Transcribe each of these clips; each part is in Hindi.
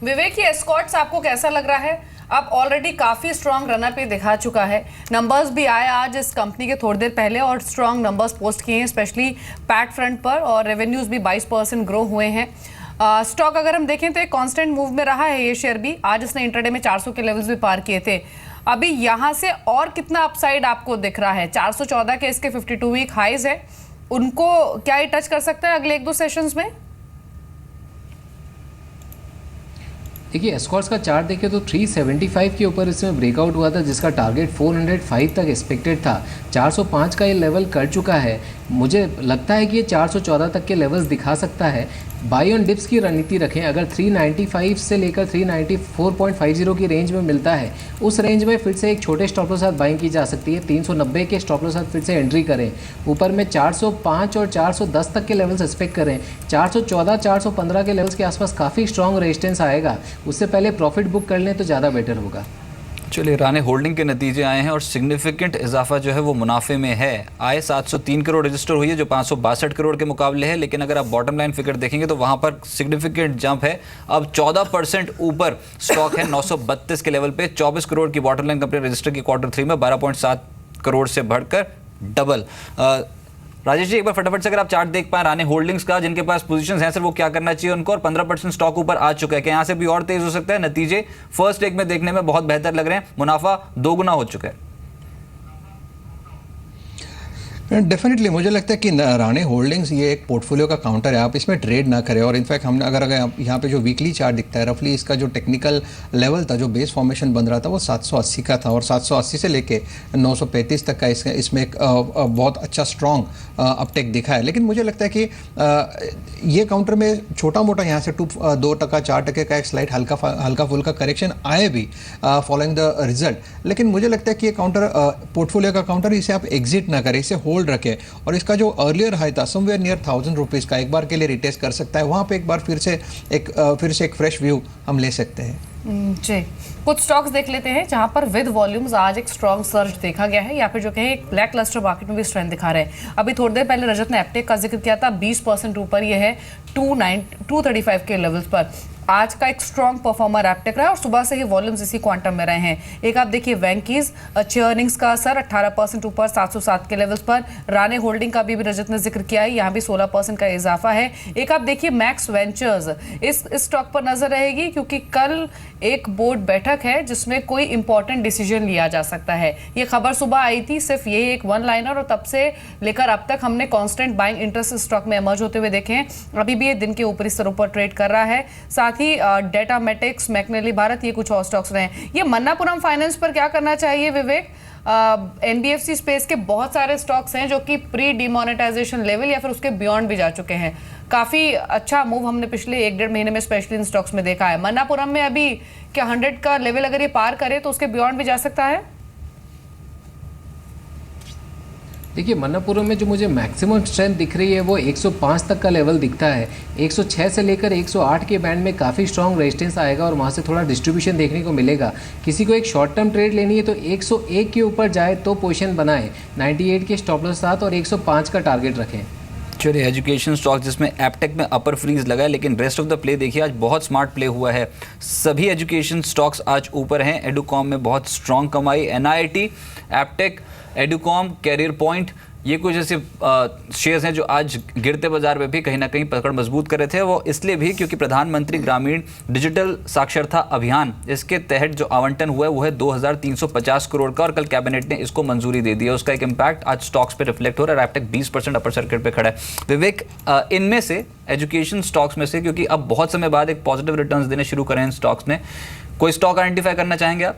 विवेक, ये एस्कॉर्ट्स आपको कैसा लग रहा है? अब ऑलरेडी काफी स्ट्रॉन्ग रनर पे दिखा चुका है, नंबर्स भी आए आज इस कंपनी के थोड़ी देर पहले और स्ट्रॉन्ग नंबर्स पोस्ट किए हैं, स्पेशली पैट फ्रंट पर, और रेवेन्यूज भी 22% ग्रो हुए हैं। स्टॉक अगर हम देखें तो एक कांस्टेंट मूव में रहा है ये शेयर भी। आज इसने इंट्राडे में 400 के लेवल्स भी पार किए थे। अभी यहाँ से और कितना अपसाइड आपको दिख रहा है? 414 के इसके 52 वीक हाइज है, उनको क्या ये टच कर सकता है अगले 1-2 सेशंस में? देखिए, एस्कॉर्ट्स का चार्ट देखें तो 375 के ऊपर इसमें ब्रेकआउट हुआ था, जिसका टारगेट 405 तक एक्सपेक्टेड था। 405 का ये लेवल कर चुका है। मुझे लगता है कि ये 414 तक के लेवल्स दिखा सकता है। बाई ऑन डिप्स की रणनीति रखें। अगर 395 से लेकर 394.50 की रेंज में मिलता है, उस रेंज में फिर से एक छोटे स्टॉप लॉस साथ बाइंग की जा सकती है। 390 के स्टॉप लॉस साथ फिर से एंट्री करें। ऊपर में 405 और 410 तक के लेवल्स एक्सपेक्ट करें। 414 415 के लेवल्स के आसपास काफ़ी स्ट्रॉन्ग रेजिस्टेंस आएगा। उससे पहले प्रॉफिट बुक कर लें तो ज़्यादा बेटर होगा। चलिए, राणे होल्डिंग के नतीजे आए हैं और सिग्निफिकेंट इजाफा जो है वो मुनाफे में है। आय 703 करोड़ रजिस्टर हुई है, जो 562 करोड़ के मुकाबले है। लेकिन अगर आप बॉटम लाइन फिगर देखेंगे तो वहां पर सिग्निफिकेंट जंप है। अब 14% ऊपर स्टॉक है 932 के लेवल पे। 24 करोड़ की बॉटम लाइन कंपनी रजिस्टर की Q3 में 12.7 करोड़ से बढ़कर डबल। राजेश जी, एक बार फटाफट से अगर आप चार्ट देख पाए राणे होल्डिंग्स का, जिनके पास पोजीशंस हैं सर, वो क्या करना चाहिए उनको? और 15% स्टॉक ऊपर आ चुका है, कि यहाँ से भी और तेज हो सकता है? नतीजे फर्स्ट लेग में देखने में बहुत बेहतर लग रहे हैं, मुनाफा दोगुना हो चुका है। डेफिनेटली मुझे लगता है कि राणे होल्डिंग्स ये एक पोर्टफोलियो का काउंटर है, आप इसमें ट्रेड ना करें। और इनफैक्ट हमने अगर यहाँ पे जो वीकली चार्ट दिखता है, रफली इसका जो टेक्निकल लेवल था, जो बेस फॉर्मेशन बन रहा था, वो 780 का था, और 780 से लेके 935 तक का इसमें एक बहुत अच्छा स्ट्रॉन्ग अपटेक दिखा है। लेकिन मुझे लगता है कि ये काउंटर में छोटा मोटा यहाँ से 2% 4% का एक स्लाइड हल्का फुल्का करेक्शन आए भी फॉलोइंग द रिजल्ट। लेकिन मुझे लगता है कि ये काउंटर पोर्टफोलियो का काउंटर, इसे आप एग्जिट ना करें, इसे होल्ड रखे। और इसका जो अर्लियर हाई था समवेयर नियर 1000 रुपीज़ का, एक बार के लिए रिटेस्ट कर सकता है। वहाँ पे एक बार फिर से एक फ्रेश व्यू हम ले सकते हैं। जी, कुछ स्टॉक्स देख लेते हैं जहां पर विद वॉल्यूम्स आज एक स्ट्रॉन्ग सर्ज देखा गया है, या फिर जो कहे एक ब्लैक क्लस्टर मार्केट में भी स्ट्रेंथ दिखा रहे हैं। अभी थोड़ी देर पहले रजत ने एप्टेक का जिक्र किया था, 20% ऊपर ये है 235 के लेवल्स पर। आज का एक स्ट्रॉन्ग परफॉर्मर एप्टेक रहा है और सुबह से ही वॉल्यूम्स इसी क्वांटम में रहे हैं। एक आप देखिए वेंकीज, अच्छे अर्निंग्स का असर, 18% ऊपर 707 के लेवल्स पर। राणे होल्डिंग का भी रजत ने जिक्र किया है, यहाँ भी 16% का इजाफा है। एक आप देखिए मैक्स वेंचर्स, इस स्टॉक पर नजर रहेगी, क्योंकि कल एक बोर्ड बैठक है जिसमें कोई इंपॉर्टेंट डिसीजन लिया जा सकता है। ये खबर सुबह आई थी, सिर्फ ये एक वन लाइनर, और तब से लेकर अब तक हमने कांस्टेंट बाइंग इंटरेस्ट स्टॉक में इमर्ज होते हुए देखे हैं। अभी भी ये दिन के ऊपरी स्तरों पर ट्रेड कर रहा है। साथ ही डेटामेटिक्स, मैकनेली भारत, ये कुछ और स्टॉक्स रहे हैं। ये मन्नापुरम फाइनेंस पर क्या करना चाहिए विवेक? एनबीएफसी स्पेस के बहुत सारे स्टॉक्स हैं जो कि प्री डिमोनेटाइजेशन लेवल या फिर उसके बियॉन्ड भी जा चुके हैं। काफी अच्छा मूव हमने पिछले 1-1.5 महीने में स्पेशली इन स्टॉक्स में देखा है। मन्नापुरम में अभी क्या 100 का लेवल अगर ये पार करे तो उसके बियॉन्ड भी जा सकता है? देखिए, मन्नापुरम में जो मुझे मैक्सिमम स्ट्रेंथ दिख रही है वो 105 तक का लेवल दिखता है। 106 से लेकर 108 के बैंड में काफ़ी स्ट्रॉन्ग रेजिस्टेंस आएगा और वहाँ से थोड़ा डिस्ट्रीब्यूशन देखने को मिलेगा। किसी को एक शॉर्ट टर्म ट्रेड लेनी है तो 101 के ऊपर जाए तो पोजीशन बनाएं, 98 के स्टॉप लॉस साथ, और 105 का टारगेट रखें। चलिए, एजुकेशन स्टॉक जिसमें एप्टेक में अपर फ्रीज लगा है, लेकिन रेस्ट ऑफ द प्ले देखिए आज बहुत स्मार्ट प्ले हुआ है। सभी एजुकेशन स्टॉक्स आज ऊपर हैं। एडुकॉम में बहुत स्ट्रॉन्ग कमाई, NIT, Aptech, Educomp, career point, ये कुछ ऐसे शेयर्स हैं जो आज गिरते बाजार में भी कहीं ना कहीं पकड़ मजबूत कर रहे थे। वो इसलिए भी क्योंकि प्रधानमंत्री ग्रामीण डिजिटल साक्षरता अभियान, इसके तहत जो आवंटन हुआ है वो है 2350 करोड़ का, और कल कैबिनेट ने इसको मंजूरी दे दी है। उसका एक इम्पैक्ट आज स्टॉक्स पे रिफ्लेक्ट हो रहा है। एप्टेक 20% अपर सर्किट पे खड़ा है। विवेक, इनमें से एजुकेशन स्टॉक्स में से, क्योंकि अब बहुत समय बाद एक पॉजिटिव रिटर्न्स देने शुरू करें इन स्टॉक्स ने, कोई स्टॉक आइडेंटिफाई करना चाहेंगे आप?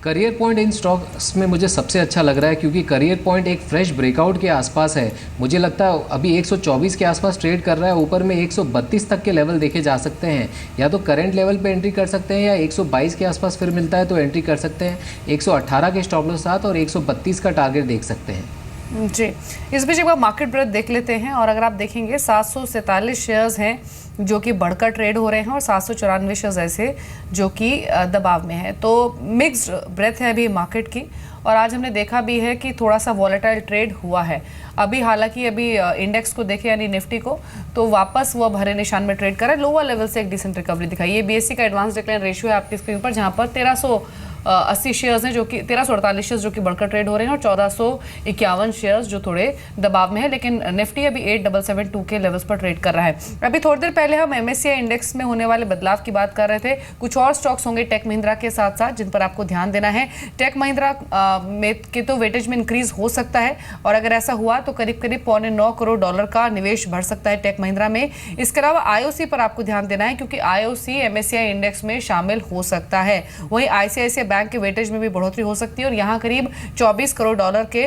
करियर पॉइंट इन स्टॉक्स में मुझे सबसे अच्छा लग रहा है, क्योंकि करियर पॉइंट एक फ्रेश ब्रेकआउट के आसपास है। मुझे लगता है अभी 124 के आसपास ट्रेड कर रहा है। ऊपर में 132 तक के लेवल देखे जा सकते हैं। या तो करंट लेवल पे एंट्री कर सकते हैं, या 122 के आसपास फिर मिलता है तो एंट्री कर सकते हैं। 118 के स्टॉप लॉस साथ और 132 का टारगेट देख सकते हैं। जी, इस बीच एक बार मार्केट ब्रेथ देख लेते हैं और अगर आप देखेंगे 747 शेयर्स हैं जो कि बढ़कर ट्रेड हो रहे हैं और 794 शेयर्स ऐसे जो कि दबाव में है। तो मिक्स्ड ब्रेथ है अभी मार्केट की और आज हमने देखा भी है कि थोड़ा सा वॉलेटाइल ट्रेड हुआ है। अभी हालांकि अभी इंडेक्स को देखें यानी निफ्टी को तो वापस वो भरे निशान में ट्रेड कर रहा है। लोअर लेवल से एक डिसेंट रिकवरी दिखाई। ये बीएससी का एडवांस डिक्लाइन रेशियो है आपकी स्क्रीन पर जहां पर 1380 शेयर्स हैं जो कि 1348 शेयर्स जो कि बढ़कर ट्रेड हो रहे हैं और 1451 शेयर्स जो थोड़े दबाव में है। लेकिन निफ्टी अभी 8772 के लेवल्स पर ट्रेड कर रहा है। अभी थोड़ी देर पहले हम एमएससीआई इंडेक्स में होने वाले बदलाव की बात कर रहे थे। कुछ और स्टॉक्स होंगे टेक महिंद्रा के साथ साथ जिन पर आपको ध्यान देना है। टेक महिंद्रा में के तो वेटेज में इंक्रीज हो सकता है और अगर ऐसा हुआ तो करीब करीब $9.25 करोड़ का निवेश बढ़ सकता है टेक महिंद्रा में। इसके अलावा आईओसी पर आपको ध्यान देना है क्योंकि आईओसी एमएससीआई इंडेक्स में शामिल हो सकता है। वहीं आईसीआईसीआई बैंक के वेटेज में भी बढ़ोतरी हो सकती है और यहाँ करीब $24 करोड़ के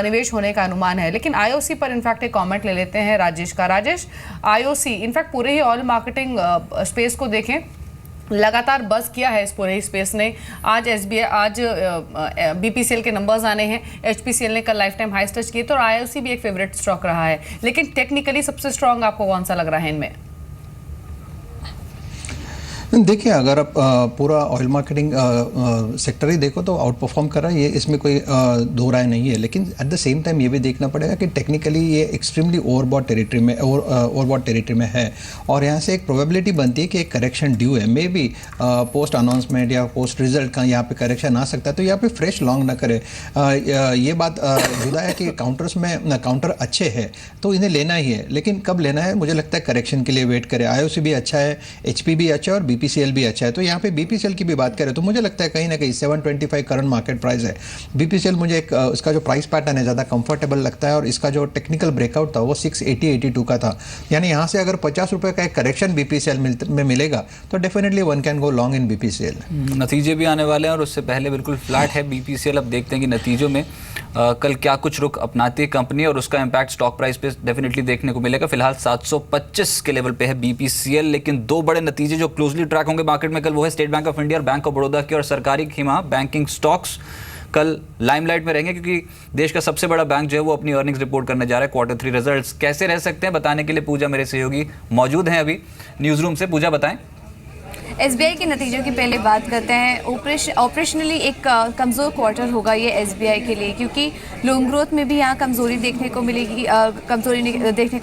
निवेश होने का अनुमान है। लेकिन आईओसी पर इनफैक्ट एक कमेंट ले लेते हैं राजेश का। राजेश, आईओसी इनफैक्ट पूरे ही ऑयल मार्केटिंग स्पेस को देखें लगातार बस किया है इस पूरे स्पेस ने। आज एसबीआई आज बीपीसीएल के नंबर्स आने हैं। एचपीसीएल ने कल लाइफ टाइम हाईस टच किए तो आईओसी भी एक फेवरेट स्टॉक रहा है। लेकिन टेक्निकली सबसे स्ट्रांग आपको कौन सा लग रहा है इनमें? देखिए, अगर आप पूरा ऑयल मार्केटिंग सेक्टर ही देखो तो आउट परफॉर्म कर रहा है, ये इसमें कोई दो राय नहीं है। लेकिन एट द सेम टाइम ये भी देखना पड़ेगा कि टेक्निकली ये एक्सट्रीमली ओवरबॉट टेरिटरी में है और यहाँ से एक प्रोबेबिलिटी बनती है कि एक करेक्शन ड्यू है। मे बी पोस्ट अनाउंसमेंट या पोस्ट रिजल्ट का यहाँ पे करेक्शन आ सकता है तो यहाँ पे फ्रेश लॉन्ग ना करे। ये बात जुदा है कि काउंटर अच्छे हैं तो इन्हें लेना ही है, लेकिन कब लेना है मुझे लगता है करेक्शन के लिए वेट करे। आईओसी भी अच्छा है, एचपी भी अच्छा है और बीपीसीएल भी अच्छा है। तो यहाँ पे बीपीसीएल की भी बात करें तो मुझे लगता है कहीं ना कहीं 725 करंट मार्केट प्राइस है। बीपीसीएल मुझे इसका जो प्राइस पैटर्न है ज़्यादा कंफर्टेबल लगता है और इसका जो टेक्निकल ब्रेकआउट था वो 680-82 का था। यानी यहाँ से अगर ₹50 का एक करेक्शन बीपीसीएल में मिलेगा तो definitely one can go long in BPCL. नतीजे भी आने वाले हैं और उससे पहले बिल्कुल फ्लैट है बीपीसीएल। अब देखते हैं कि नतीजों में कल क्या कुछ रुख अपनाती है कंपनी और उसका इम्पैक्ट स्टॉक प्राइस पे डेफिनेटली देखने को मिलेगा। फिलहाल 725 के लेवल पे है बीपीसीएल। लेकिन दो बड़े नतीजे जो क्लोजली ट्रैक होंगे मार्केट में कल वो है स्टेट बैंक ऑफ इंडिया और बैंक ऑफ बड़ौदा की। और सरकारी खीमा बैंकिंग स्टॉक्स कल लाइमलाइट में रहेंगे क्योंकि देश का सबसे बड़ा बैंक जो है वो अपनी अर्निंग्स रिपोर्ट करने जा रहा है। Q3 रिजल्ट्स कैसे रह सकते हैं बताने के लिए पूजा मेरे सहयोगी मौजूद हैं अभी न्यूज़ रूम से। पूजा बताएं। एसबीआई के नतीजों की पहले बात करते हैं। ऑपरेशनली एक कमज़ोर क्वार्टर होगा ये एसबीआई के लिए क्योंकि लोन ग्रोथ में भी यहाँ कमज़ोरी देखने को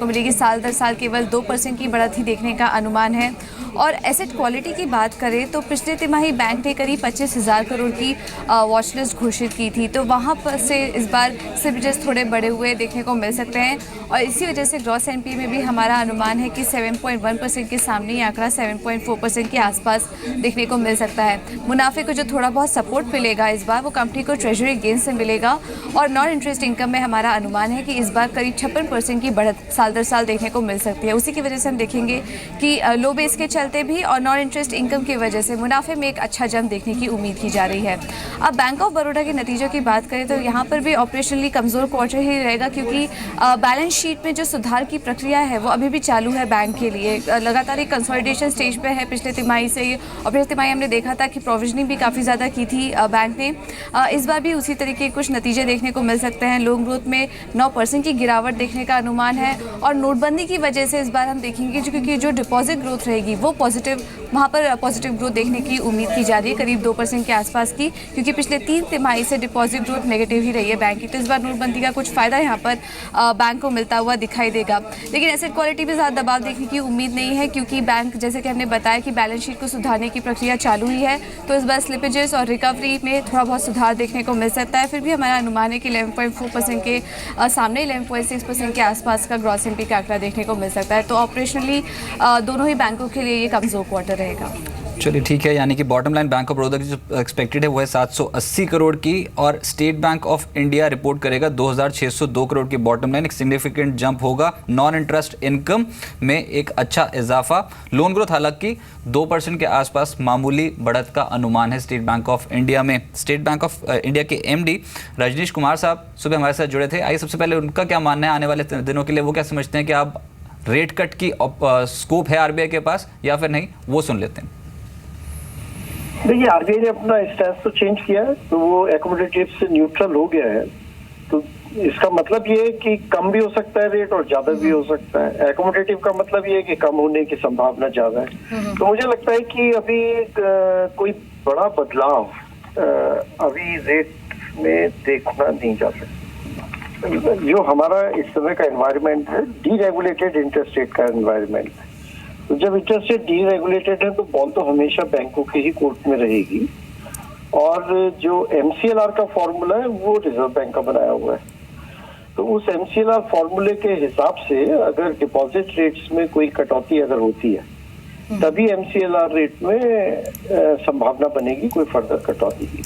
मिलेगी। साल दर साल केवल 2% की बढ़त ही देखने का अनुमान है। और एसेट क्वालिटी की बात करें तो पिछले तिमाही बैंक ने करीब 25,000 करोड़ की वॉच लिस्ट घोषित की थी तो वहाँ पर से इस बार स्लिपेजेस थोड़े बढ़े हुए देखने को मिल सकते हैं और इसी वजह से ग्रॉस एनपीए में भी हमारा अनुमान है कि 7.1% के सामने ये आंकड़ा 7.4% के आसपास देखने को मिल सकता है। मुनाफे को जो थोड़ा बहुत सपोर्ट मिलेगा इस बार वो कंपनी को ट्रेजरी गेन से मिलेगा और नॉन इंटरेस्ट इनकम में हमारा अनुमान है कि इस बार करीब 56% की बढ़त साल दर साल देखने को मिल सकती है। उसी की वजह से हम देखेंगे कि लो बेस के चलते भी और नॉन इंटरेस्ट इनकम की वजह से मुनाफे में एक अच्छा जंप देखने की उम्मीद की जा रही है। अब बैंक ऑफ बड़ौदा के नतीजों की बात करें तो यहाँ पर भी ऑपरेशनली कमज़ोर क्वार्टर ही रहेगा क्योंकि बैलेंस शीट में जो सुधार की प्रक्रिया है वो अभी भी चालू है बैंक के लिए। लगातार एक कंसोलिडेशन स्टेज पे है पिछले तिमाही से और पिछले तिमाही हमने देखा था कि प्रोविजनिंग भी काफ़ी ज़्यादा की थी बैंक ने। इस बार भी उसी तरीके कुछ नतीजे देखने को मिल सकते हैं। लोन ग्रोथ में 9% की गिरावट देखने का अनुमान है और नोटबंदी की वजह से इस बार हम देखेंगे क्योंकि जो डिपॉजिट ग्रोथ रहेगी वो वहाँ पर पॉजिटिव ग्रोथ देखने की उम्मीद की जा रही है करीब 2% के आसपास की क्योंकि पिछले 3 तिमाही से डिपॉजिट ग्रोथ नेगेटिव ही रही है बैंक की। तो इस बार नोटबंदी का कुछ फ़ायदा यहाँ पर बैंक को मिलता हुआ दिखाई देगा। लेकिन एसेट क्वालिटी में ज़्यादा दबाव देखने की उम्मीद नहीं है क्योंकि बैंक जैसे कि हमने बताया कि बैलेंस शीट को सुधारने की प्रक्रिया चालू ही है तो इस बार स्लिपेजेस और रिकवरी में थोड़ा बहुत सुधार देखने को मिल सकता है। फिर भी हमारा अनुमान है कि 11.4% के सामने 11.6% के आसपास का ग्रॉस एनपीए का आंकड़ा देखने को मिल सकता है। तो ऑपरेशनली दोनों ही बैंकों के लिए ये कमज़ोर क्वार्टर रहेगा। चलिए ठीक है, यानी कि bottom line bank of Baroda की जो एक्सपेक्टेड है वो है 780 करोड़ की और state bank of India report करेगा 2602 करोड़ की बॉटम लाइन। एक सिग्निफिकेंट जंप होगा। नॉन इंटरेस्ट इनकम में एक अच्छा इजाफा। लोन ग्रोथ हालांकि 2% के आसपास मामूली बढ़त का अनुमान है स्टेट बैंक ऑफ इंडिया में। स्टेट बैंक ऑफ इंडिया के एमडी रजनीश कुमार साहब सुबह हमारे साथ जुड़े थे। आइए सबसे पहले उनका क्या मानना है आने वाले दिनों के लिए, वो क्या समझते हैं कि आप रेट कट की स्कोप है आरबीआई के पास या फिर नहीं, वो सुन लेते हैं। देखिए, आरबीआई ने अपना स्टैंस तो चेंज किया है तो वो एकोमोडेटिव से न्यूट्रल हो गया है। तो इसका मतलब ये है कि कम भी हो सकता है रेट और ज्यादा भी हो सकता है। एकोमोडेटिव का मतलब ये है कि कम होने की संभावना ज्यादा है। तो मुझे लगता है कि अभी कोई बड़ा बदलाव अभी रेट में देखना नहीं जा सकता। जो हमारा इस समय का एनवायरनमेंट है, डीरेगुलेटेड इंटरेस्ट रेट का एनवायरनमेंट है। तो जब इंटरेस्ट रेट डीरेगुलेटेड है तो बॉन्ड तो हमेशा बैंकों के ही कोर्ट में रहेगी, और जो MCLR का फॉर्मूला है वो रिजर्व बैंक का बनाया हुआ है। तो उस MCLR फॉर्मूले के हिसाब से अगर डिपॉजिट रेट्स में कोई कटौती अगर होती है तभी MCLR रेट में संभावना बनेगी कोई फर्दर कटौती की।